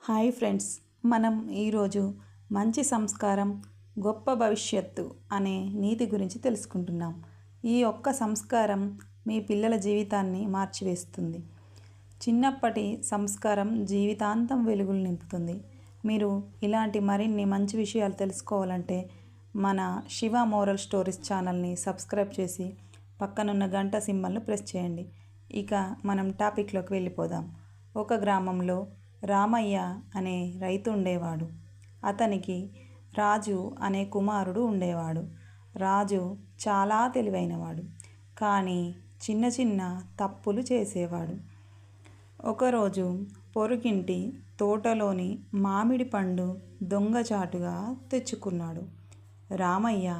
Hi friends, మనం ఈరోజు మంచి సంస్కారం గొప్ప భవిష్యత్తు అనే నీతి గురించి తెలుసుకుంటున్నాం. ఈ ఒక్క సంస్కారం మీ పిల్లల జీవితాన్ని మార్చివేస్తుంది. చిన్నప్పటి సంస్కారం జీవితాంతం వెలుగులు నింపుతుంది. మీరు ఇలాంటి మరిన్ని మంచి విషయాలు తెలుసుకోవాలంటే మన శివ మోరల్ స్టోరీస్ ఛానల్ని సబ్స్క్రైబ్ చేసి పక్కనున్న గంట సింబల్ను ప్రెస్ చేయండి. ఇక మనం టాపిక్లోకి వెళ్ళిపోదాం. ఒక గ్రామంలో రామయ్య అనే రైతు ఉండేవాడు. అతనికి రాజు అనే కుమారుడు ఉండేవాడు. రాజు చాలా తెలివైనవాడు, కానీ చిన్న చిన్న తప్పులు చేసేవాడు. ఒకరోజు పొరుగింటి తోటలోని మామిడి పండు దొంగచాటుగా తెచ్చుకున్నాడు. రామయ్య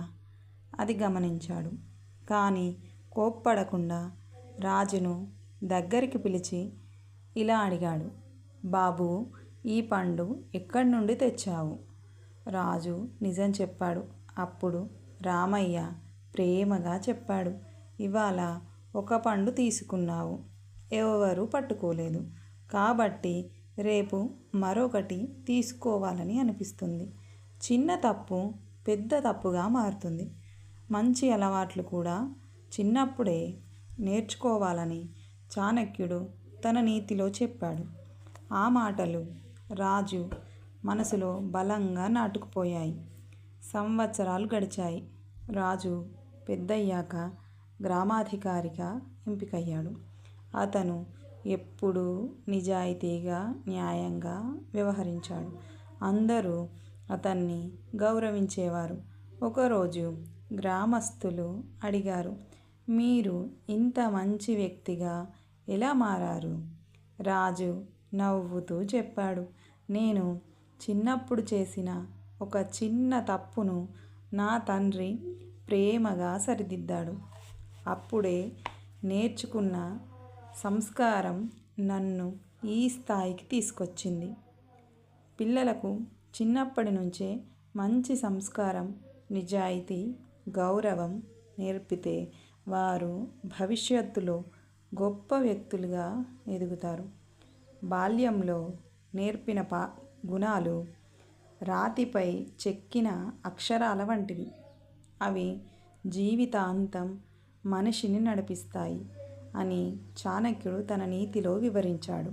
అది గమనించాడు, కానీ కోప్పడకుండా రాజును దగ్గరికి పిలిచి ఇలా అడిగాడు, బాబూ, ఈ పండు ఎక్కడి నుండి తెచ్చావు? రాజు నిజం చెప్పాడు. అప్పుడు రామయ్య ప్రేమగా చెప్పాడు, ఇవాళ ఒక పండు తీసుకున్నావు, ఎవరూ పట్టుకోలేదు, కాబట్టి రేపు మరొకటి తీసుకోవాలని అనిపిస్తుంది. చిన్న తప్పు పెద్ద తప్పుగా మారుతుంది. మంచి అలవాట్లు కూడా చిన్నప్పుడే నేర్చుకోవాలని చాణక్యుడు తన నీతిలో చెప్పాడు. ఆ మాటలు రాజు మనసులో బలంగా నాటుకుపోయాయి. సంవత్సరాలు గడిచాయి. రాజు పెద్దయ్యాక గ్రామాధికారిగా ఎంపికయ్యాడు. అతను ఎప్పుడూ నిజాయితీగా, న్యాయంగా వ్యవహరించాడు. అందరూ అతన్ని గౌరవించేవారు. ఒకరోజు గ్రామస్తులు అడిగారు, మీరు ఇంత మంచి వ్యక్తిగా ఎలా మారారు? రాజు నవ్వుతూ చెప్పాడు, నేను చిన్నప్పుడు చేసిన ఒక చిన్న తప్పును నా తండ్రి ప్రేమగా సరిదిద్దాడు. అప్పుడే నేర్చుకున్న సంస్కారం నన్ను ఈ స్థాయికి తీసుకొచ్చింది. పిల్లలకు చిన్నప్పటి నుంచే మంచి సంస్కారం, నిజాయితీ, గౌరవం నేర్పితే వారు భవిష్యత్తులో గొప్ప వ్యక్తులుగా ఎదుగుతారు. బాల్యంలో నేర్పిన గుణాలు రాతిపై చెక్కిన అక్షరాల వంటివి. అవి జీవితాంతం మనిషిని నడిపిస్తాయి అని చాణక్యుడు తన నీతిలో వివరించాడు.